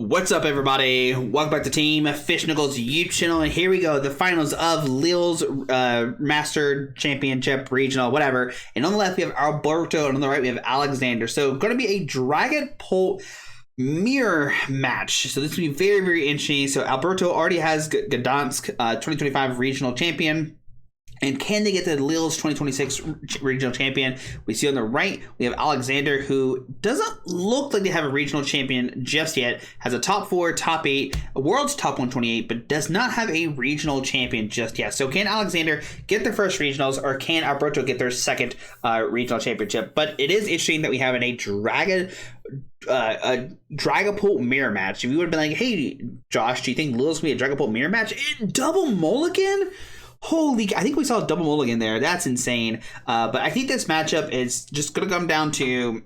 What's up, everybody? Welcome back to Team Fish Nichols YouTube channel, and here we go, the finals of Lille's Master Championship Regional, whatever. And on the left we have Alberto, and on the right we have Alexander. So, going to be a Dragapult mirror match. So this will be very, very interesting. So Alberto already has Gdansk 2025 Regional Champion. And can they get to Lille's 2026 regional champion? We see on the right, we have Alexander, who doesn't look like they have a regional champion just yet. Has a top 4, top 8, a world's top 128, but does not have a regional champion just yet. So can Alexander get their first regionals, or can Alberto get their second regional championship? But it is interesting that we have a Dragapult mirror match. If you would have been like, hey, Josh, do you think Lille's going to be a Dragapult mirror match? Double mulligan? Holy, I think we saw a double mulligan there. That's insane. But I think this matchup is just going to come down to,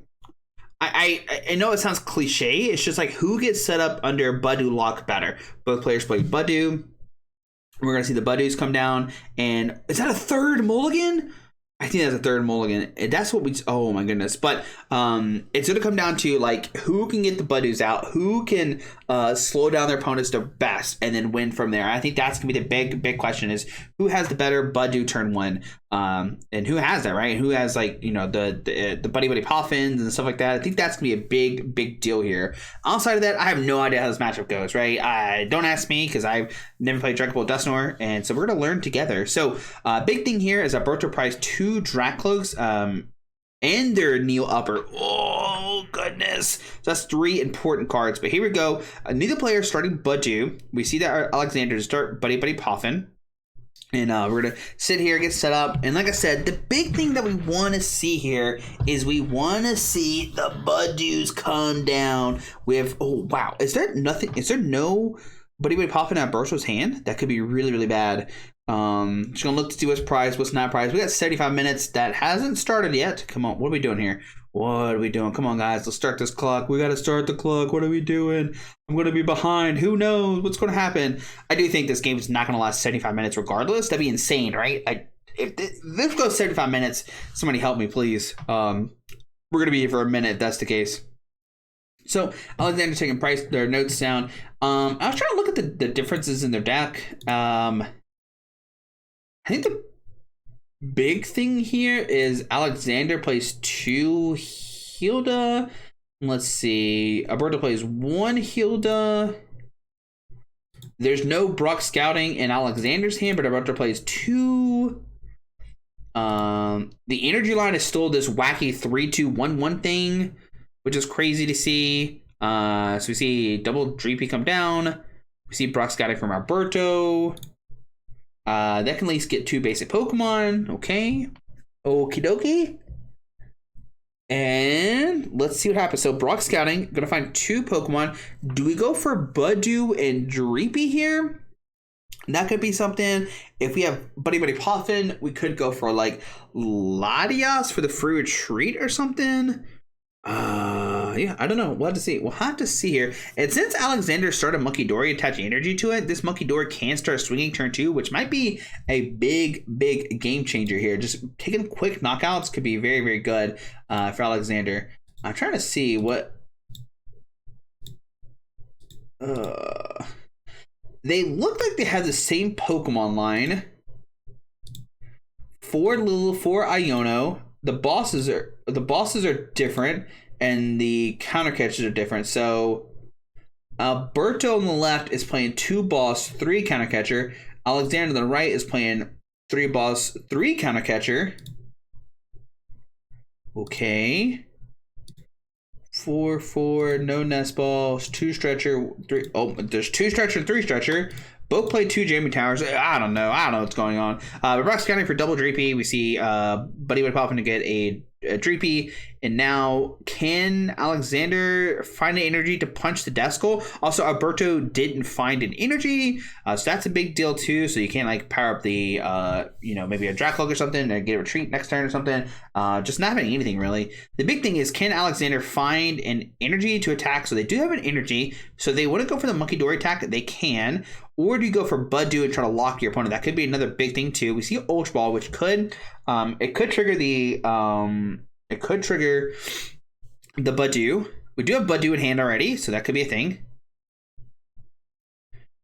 I know it sounds cliche. It's just like who gets set up under Budu lock better. Both players play Budu. We're going to see the Budus come down. And is that a third mulligan? I think that's a third mulligan. That's what we... Oh, my goodness. But it's going to come down to, like, who can get the Budus out, who can slow down their opponents the best, and then win from there. I think that's going to be the big question is who has the better Budu turn one, and who has that, right? Who has, like, you know, the Buddy Poffins and stuff like that. I think that's going to be a big deal here. Outside of that, I have no idea how this matchup goes, right? Don't ask me, because I've never played Dragapult Dusknoir, and so we're going to learn together. So, big thing here is Alberto priced 2 Dracloaks and their Neil Upper. Oh, goodness. So that's 3 important cards. But here we go. Neither player starting Budu. We see that Alexander to start Buddy Poffin. And we're going to sit here, get set up. And like I said, the big thing that we want to see here is we want to see the Budus come down with... Oh, wow. Is there no Buddy Poffin at Alberto's hand? That could be really, really bad. Just gonna look to see what's prized, what's not prized. We got 75 minutes. That hasn't started yet. Come on, what are we doing here? What are we doing? Come on, guys, let's start this clock. We gotta start the clock. What are we doing? I'm gonna be behind. Who knows what's gonna happen? I do think this game is not gonna last 75 minutes regardless. That'd be insane, right? If this goes 75 minutes, somebody help me, please. We're gonna be here for a minute if that's the case. So Alexander taking their notes down. I was trying to look at the differences in their deck. I think the big thing here is Alexander plays 2 Hilda. Let's see. Alberto plays 1 Hilda. There's no Brock Scouting in Alexander's hand, but Alberto plays 2. The energy line is still this wacky 3-2-1-1 thing, which is crazy to see. So we see double Dreepy come down. We see Brock Scouting from Alberto. That can at least get 2 basic Pokemon. Okay. Okie dokie. And let's see what happens. So Brock Scouting, gonna find 2 Pokemon. Do we go for Budu and Dreepy here? That could be something. If we have Buddy Poffin, we could go for like Latias for the free retreat or something. Yeah, I don't know. We'll have to see. We'll have to see here. And since Alexander started Munkidori attaching energy to it, this Munkidori can start swinging turn 2, which might be a big game changer here. Just taking quick knockouts could be very, very good for Alexander. I'm trying to see what... They look like they have the same Pokemon line. 4 Lille, 4 Iono. The bosses are different, and the counter catches are different. So Alberto on the left is playing 2 boss, 3 counter catcher. Alexander on the right is playing 3 boss, 3 counter catcher. Okay. 4, no nest balls, 2 stretcher, 3. Oh, there's 2 stretcher, 3 stretcher. Both play 2 Jamie Towers. I don't know what's going on. But Brock Scouting for double Dreepy. We see Buddy would pop in to get a Dreepy. And now, can Alexander find an energy to punch the Duskull? Also, Alberto didn't find an energy. So that's a big deal too. So you can't like power up the, maybe a Dracloak or something and get a retreat next turn or something. Just not having anything really. The big thing is, can Alexander find an energy to attack? So they do have an energy. So they want to go for the Munkidori attack. They can. Or do you go for Budu and try to lock your opponent? That could be another big thing too. We see Ultra Ball, which could trigger the Budu. We do have Budu in hand already, so that could be a thing.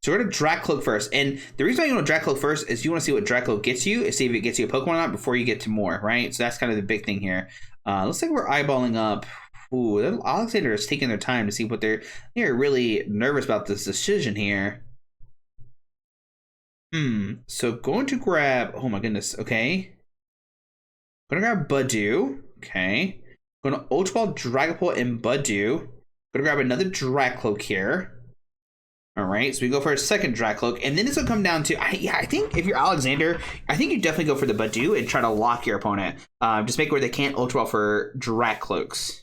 So we're going to Dragcloak first. And the reason why you want to Dragcloak first is you want to see what Dragcloak gets you, is see if it gets you a Pokemon or not before you get to more, right? So that's kind of the big thing here. Looks like we're eyeballing up. Ooh, Alexander is taking their time to see what they're really nervous about this decision here. So going to grab, oh my goodness, okay. Going to grab Budew, okay. Going to Ultra Ball, Dragapult, and Budew. Going to grab another Dragcloak here. All right, so we go for a second Dragcloak, and then it's gonna come down to I think if you're Alexander, I think you definitely go for the Budew and try to lock your opponent. Just make it where they can't Ultra Ball for Dragcloaks.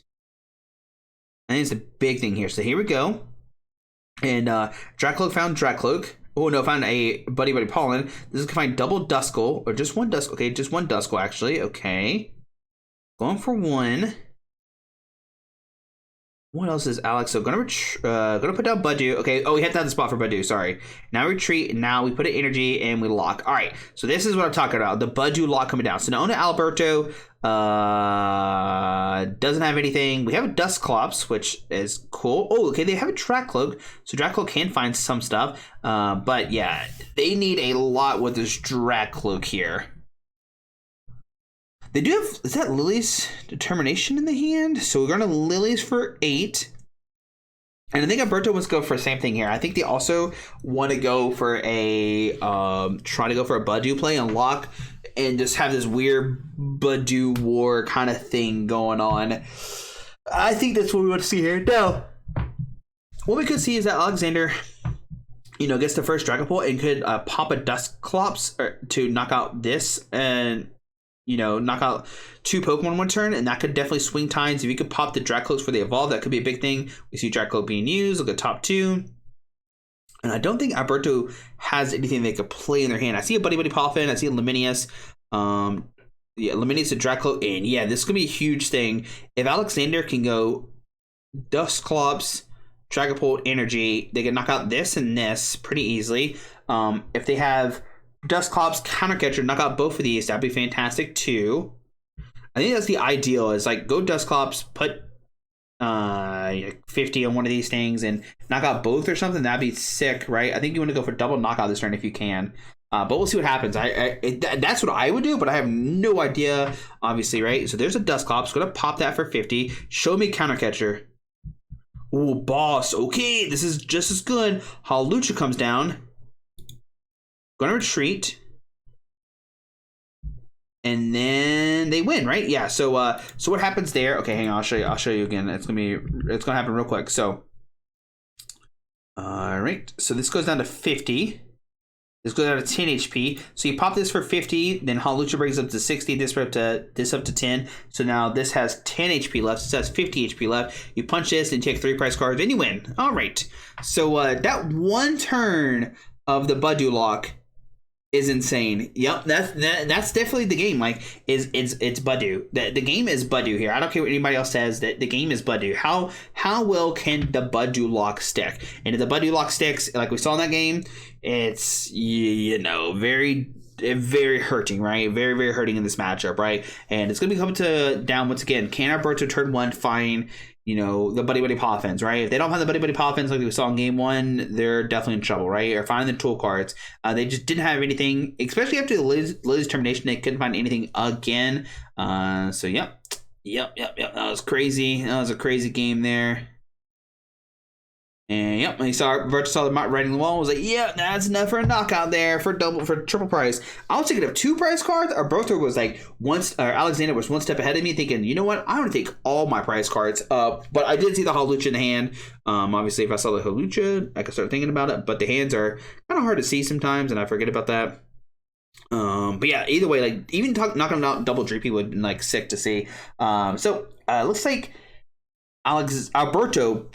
I think it's the big thing here. So here we go, and Dragcloak found Dragcloak. Oh no, found a Buddy Pollen. This is gonna find double Duskull or just one Duskull. Okay, just one Duskull actually. Okay, going for one. What else is Alex? So gonna put down Budew. Okay. Oh, we have to have the spot for Budew. Sorry. Now retreat. Now we put an energy and we lock. All right. So this is what I'm talking about. The Budew lock coming down. So now on Alberto doesn't have anything. We have a Dusclops, which is cool. Oh, okay. They have a Dragcloak, so Dragcloak can find some stuff. But yeah, they need a lot with this Dragcloak here. They do have, is that Lily's Determination in the hand? So we're going to Lily's for 8. And I think Alberto wants to go for the same thing here. I think they also want to go for a, try to go for a Budew play and lock and just have this weird Budew war kind of thing going on. I think that's what we want to see here. Now, what we could see is that Alexander, gets the first Dragapult and could pop a Dusclops to knock out this and knock out 2 Pokemon one turn, and that could definitely swing tides. If you could pop the Dragcloaks for the evolve, that could be a big thing. We see Dragcloak being used. Look at top 2. And I don't think Alberto has anything they could play in their hand. I see a Buddy Poffin. I see a Luminous. Luminous, a Dragcloak. And yeah, this is going to be a huge thing. If Alexander can go Dusclops, Dragapult, Energy, they can knock out this and this pretty easily. If they have Dusclops, Counter Catcher, knock out both of these, that'd be fantastic too. I think that's the ideal, is like go Dusclops, put 50 on one of these things and knock out both or something. That'd be sick, right? I think you want to go for double knockout this turn if you can. But we'll see what happens. That's what I would do, but I have no idea, obviously, right? So there's a Dusclops. Going to pop that for 50. Show me Counter Catcher. Ooh, boss. Okay, this is just as good. Hawlucha comes down. Gonna retreat, and then they win, right? Yeah. So what happens there? Okay, hang on. I'll show you again. It's gonna happen real quick. So, all right. So this goes down to 50. This goes down to 10 HP. So you pop this for 50. Then Hawlucha brings up to 60. This up to 10. So now this has 10 HP left. This has 50 HP left. You punch this and take 3 prize cards, and you win. All right. So that one turn of the Budew lock is insane. Yep, that's definitely the game. Like, it's Budew. The game is Budew here. I don't care what anybody else says. That the game is Budew. How well can the Budew lock stick? And if the Budew lock sticks, like we saw in that game, it's very hurting, right? Very, very hurting in this matchup, right? And it's gonna be coming down once again. Can Alberto turn 1 find the Buddy Poffins, right? If they don't find the Buddy Poffins like we saw in game 1, they're definitely in trouble, right? Or finding the tool cards. They just didn't have anything, especially after the Lily's termination. They couldn't find anything again. So yep. That was crazy. That was a crazy game there. And yep, he saw the writing on the wall. Was like, yeah, that's enough for a knockout there for triple price. I was thinking of 2 prize cards. Alberto was like Alexander was one step ahead of me, thinking, you know what, I want to take all my prize cards. But I did see the Hawlucha in the hand. Obviously, if I saw the Hawlucha, I could start thinking about it. But the hands are kind of hard to see sometimes, and I forget about that. But yeah, either way, like even knocking out double Dreepy would have been like sick to see. So looks like Alberto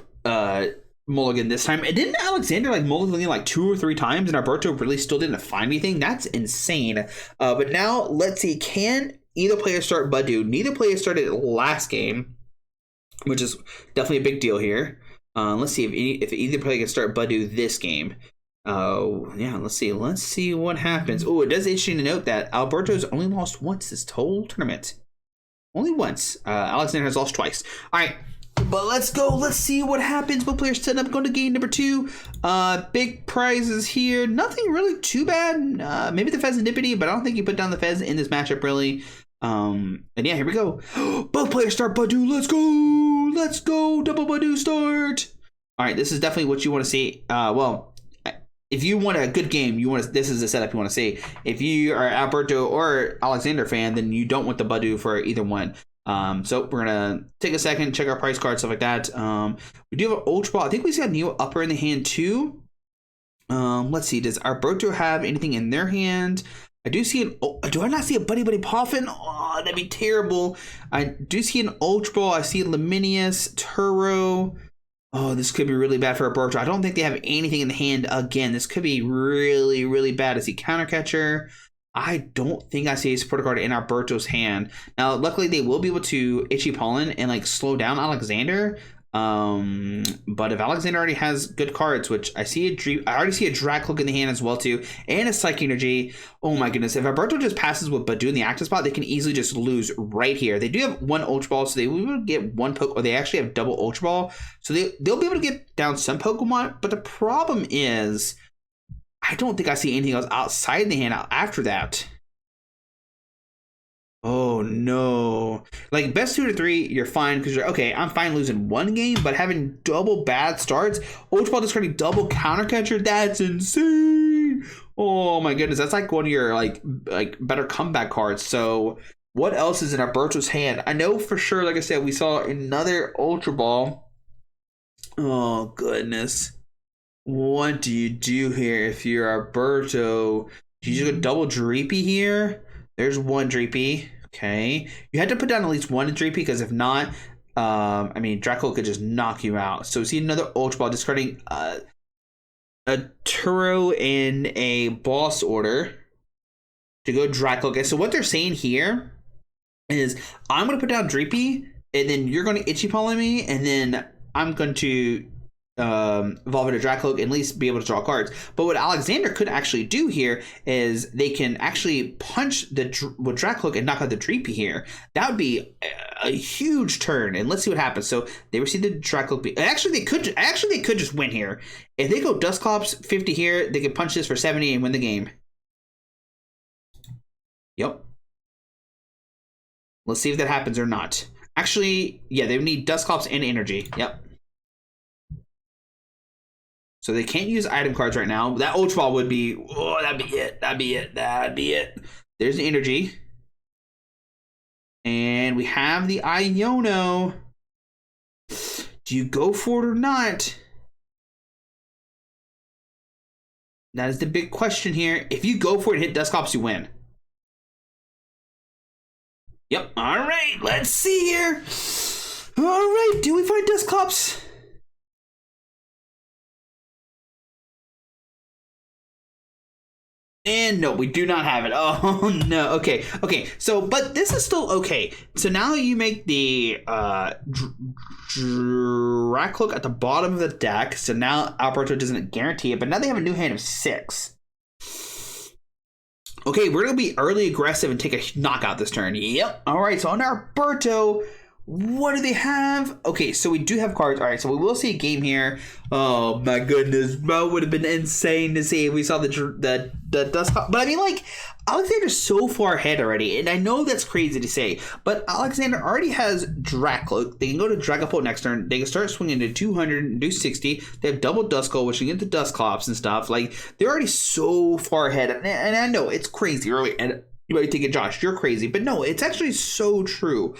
mulligan this time. And didn't Alexander like mulligan like 2 or 3 times, and Alberto really still didn't find anything? That's insane. But now let's see, can either player start Budew? Neither player started last game, which is definitely a big deal here. Let's see if either player can start Budew this game. Yeah, let's see what happens. Oh, it does interesting to note that Alberto's only lost once this whole tournament. Only once. Alexander has lost twice. All right. But let's go. Let's see what happens. Both players set up. Going to game number 2. Big prizes here. Nothing really too bad. Maybe the Fezandipity, but I don't think you put down the Fez in this matchup really. And yeah, here we go. Both players start Badu. Let's go. Let's go. Double Badu start. All right, this is definitely what you want to see. Well, if you want a good game, this is the setup you want to see. If you are Alberto or Alexander fan, then you don't want the Badu for either one. So we're gonna take a second, check our price card, stuff like that. We do have an Ultra Ball. I think we see a Neo Upper in the hand too. Let's see. Does Alberto have anything in their hand? I do see do I not see a Buddy Poffin? Oh, that'd be terrible. I do see an Ultra Ball. I see Laminius, Turo. Oh, this could be really bad for Alberto. I don't think they have anything in the hand again. This could be really, really bad. I see Counter Catcher. I don't think I see a supporter card in Alberto's hand. Now, luckily, they will be able to Itchy Pollen and like slow down Alexander. But if Alexander already has good cards, which I already see a Dragapult in the hand as well too, and a Psychic Energy. Oh my goodness! If Alberto just passes with Badu in the active spot, they can easily just lose right here. They do have one Ultra Ball, so they will get one Poke, or they actually have double Ultra Ball, so they'll be able to get down some Pokemon. But the problem is, I don't think I see anything else outside the hand after that. Oh no. Like best 2 to 3, you're fine because you're okay. I'm fine losing one game, but having double bad starts, Ultra Ball discarding double Counter Catcher, that's insane. Oh my goodness, that's like one of your like better comeback cards. So what else is in Alberto's hand? I know for sure, like I said, we saw another Ultra Ball. Oh goodness. What do you do here if you're Alberto? Do you just go double Dreepy here? There's one Dreepy. Okay. You had to put down at least one Dreepy because if not, I mean, Draco could just knock you out. So see another Ultra Ball discarding a Turo in a boss order to go Draco. Okay, so what they're saying here is I'm going to put down Dreepy and then you're going to Itchy Pollen me and then I'm going to evolve into Dracloak and at least be able to draw cards. But what Alexander could actually do here is they can actually punch with Dracloak and knock out the Dreepy here. That would be a huge turn. And let's see what happens. So they receive the Dracloak. Actually, they could just win here. If they go Dusclops 50 here, they could punch this for 70 and win the game. Yep. Let's see if that happens or not. Actually, yeah, they would need Dusclops and energy. Yep. So they can't use item cards right now. That Ultra Ball would be, oh, that'd be it. That'd be it. That'd be it. There's the energy. And we have the Iono. Do you go for it or not? That is the big question here. If you go for it and hit Dusclops, you win. Yep. All right. Let's see here. All right. Do we find Dusclops? And no, we do not have it. Oh no. Okay. So, but this is still okay. So now you make the Dracloak at the bottom of the deck. So now Alberto doesn't guarantee it, but now they have a new hand of 6. Okay, we're gonna be early aggressive and take a knockout this turn. Yep. All right. So on Alberto, what do they have? Okay, so we do have cards. All right, so we will see a game here. Oh my goodness, that would have been insane to see if we saw the dust. But I mean, like, Alexander's so far ahead already, and I know that's crazy to say, but Alexander already has Dracloak. They can go to Dragapult next turn. They can start swinging to 200 and do 60. They have double Duskull, which can get the Dusclops and stuff. Like, they're already so far ahead, and I know it's crazy early. And you might think it, Josh, you're crazy, but no, it's actually so true.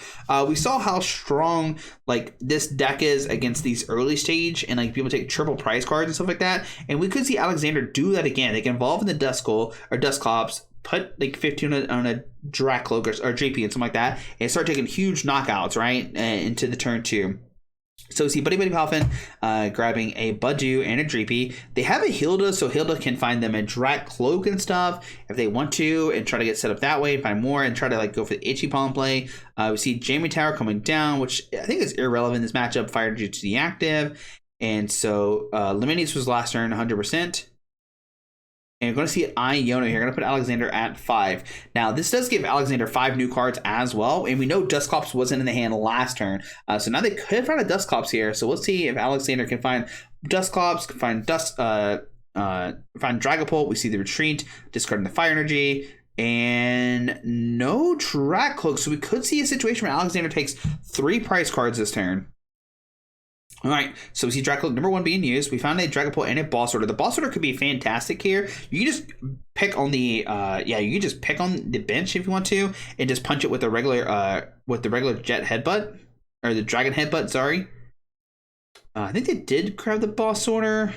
We saw how strong like this deck is against these early stage, and like people take triple prize cards and stuff like that. And we could see Alexander do that again. They can evolve in the Duskull or Dusclops, put like 15 on a Dracloak or GP and something like that, and start taking huge knockouts right into the turn 2. So see Buddy Poffin grabbing a Budew and a Dreepy. They have a Hilda, so Hilda can find them a Dracloak and stuff if they want to, and try to get set up that way and find more and try to like go for the Itchy Pollen play. We see Jamie Tower coming down, which I think is irrelevant in this matchup. Fire due to the active, and so Laminius was last turn 100%. And you're going to see Iona here. Going to put Alexander at 5. Now, this does give Alexander 5 new cards as well. And we know Dusclops wasn't in the hand last turn. So now they could find a Dusclops here. So we'll see if Alexander can find Dusclops, can find find Dragapult. We see the retreat, discarding the fire energy. And no Dragcloak. So we could see a situation where Alexander takes 3 prize cards this turn. All right, so we see Dragapult number 1 being used. We found a Dragapult and a Boss Order. The Boss Order could be fantastic here. You can just pick on the you can just pick on the bench if you want to, and just punch it with the regular Jet Headbutt, or the Dragon Headbutt. Sorry, I think they did grab the Boss Order.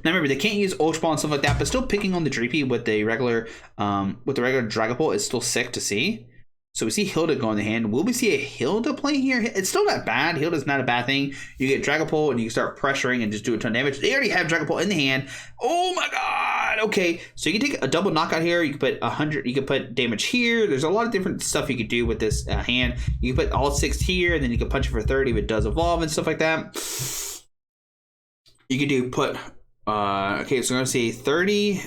Now remember, they can't use Ultra Ball and stuff like that, but still picking on the Dreepy with the regular Dragapult is still sick to see. So we see Hilda go in the hand. Will we see a Hilda play here? It's still not bad. Hilda's not a bad thing. You get Dragapult and you can start pressuring and just do a ton of damage. They already have Dragapult in the hand. Oh my god. Okay. So you can take a double knockout here. You can put 100. You can put damage here. There's a lot of different stuff you could do with this hand. You can put all 6 here, and then you can punch it for 30 if it does evolve and stuff like that. You could do put okay, so I'm gonna say 30.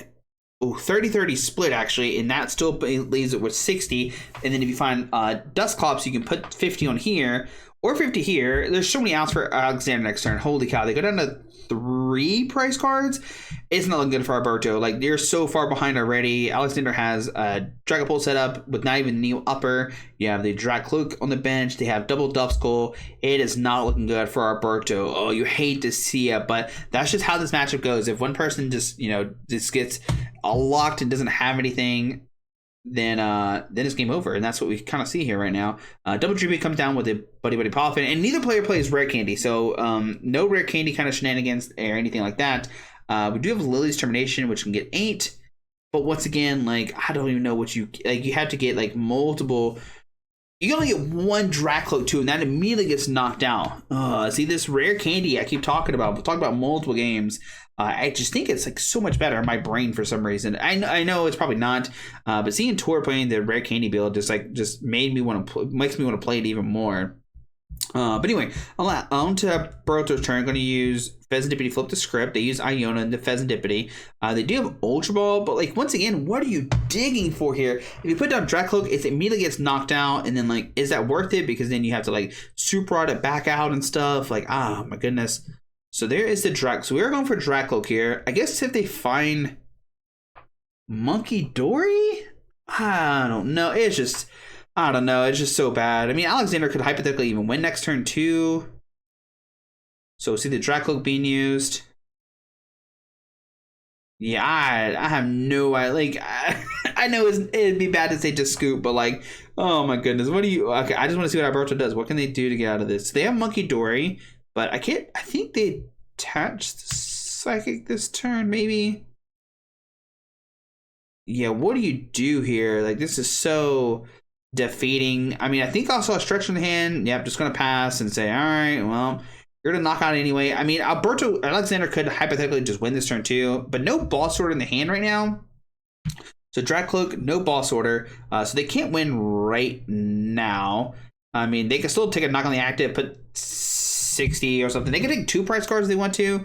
Oh, 30-30 split, actually, and that still leaves it with 60. And then if you find Dusclops, you can put 50 on here or 50 here. There's so many outs for Alexander next turn. Holy cow, they go down to 3 price cards. It's not looking good for Alberto. Like, they're so far behind already. Alexander has a Dragapult set up with not even Neo upper. You have the Dragcloak on the bench. They have double Duskull. It is not looking good for Alberto. Oh, you hate to see it, but that's just how this matchup goes. If one person just, just gets locked and doesn't have anything, then it's game over, and that's what we kind of see here right now. Double GB comes down with a Buddy Polyphant, and neither player plays Rare Candy, so no Rare Candy kind of shenanigans or anything like that. We do have Lily's Termination, which can get 8, but once again, like, I don't even know what you have to get like multiple. You can only get 1 Dracloak too, and that immediately gets knocked out. See, this Rare Candy I keep talking about. We'll talk about multiple games. I just think it's like so much better in my brain for some reason. I know it's probably not, but seeing Tor playing the Rare Candy build just made me want to makes me want to play it even more. But anyway, on to Boruto's turn. I'm going to use Pheasantipity, flip the script. They use Iona and the Pheasantipity. They do have Ultra Ball, but like once again, what are you digging for here? If you put down Dracloak, it immediately gets knocked out, and then like, is that worth it? Because then you have to like Super Art it back out and stuff. Like, oh my goodness. So there is the Drac. So we're going for Dracloak here. I guess if they find Monkey Dory, I don't know. It's just so bad. I mean, Alexander could hypothetically even win next turn too. So see the Dracloak being used. Yeah, I have no idea. Like, I know it'd be bad to say just scoop, but like, oh my goodness, what do you? Okay, I just want to see what Alberto does. What can they do to get out of this? So they have Monkey Dory. But I think they attached Psychic this turn, maybe. Yeah, what do you do here? Like, this is so defeating. I mean, I think I saw a stretch in the hand. Yep, just going to pass and say, all right, well, you're going to knock out anyway. I mean, Alexander could hypothetically just win this turn too, but no Boss Order in the hand right now. So Dracloak, no Boss Order. So they can't win right now. I mean, they can still take a knock on the active, put 60 or something. They can take 2 prize cards if they want to.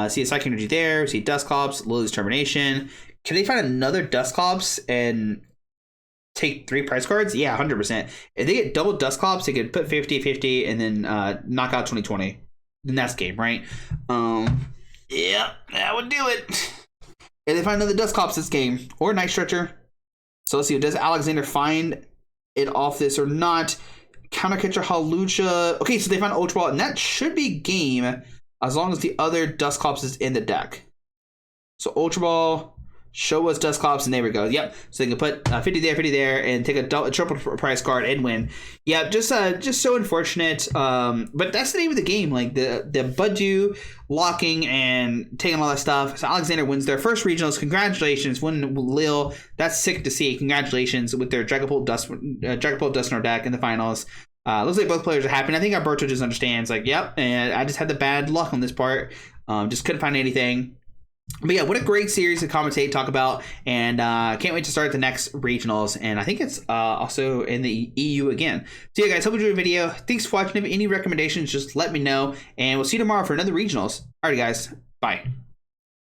See a Psychic Energy there. See Dusclops, Lily's Termination. Can they find another Dusclops and take 3 prize cards? Yeah, 100%. If they get double Dusclops, they could put 50-50 and then knock out 20-20. Then that's game, right? Yeah, that would do it. If they find another Dusclops this game, or Night Stretcher. So let's see, does Alexander find it off this or not? Countercatcher Hawlucha. Okay, so they found Ultra Ball, and that should be game as long as the other Dusclops is in the deck. So Ultra Ball, show us Dusclops, and there we go. Yep. So they can put 50 there, and take a triple prize card and win. Yeah, just so unfortunate. But that's the name of the game. Like the Budu locking and taking all that stuff. So Alexander wins their first regionals. Congratulations, win Lille. That's sick to see. Congratulations with their Dragapult Dusknoir deck in the finals. Looks like both players are happy. And I think Alberto just understands. Like, yep, and I just had the bad luck on this part. Just couldn't find anything. But yeah, what a great series to commentate, talk about, and can't wait to start the next regionals. And I think it's also in the EU again. So yeah, guys, hope you enjoyed the video. Thanks for watching. If any recommendations, just let me know, and we'll see you tomorrow for another regionals. Alright, guys, bye.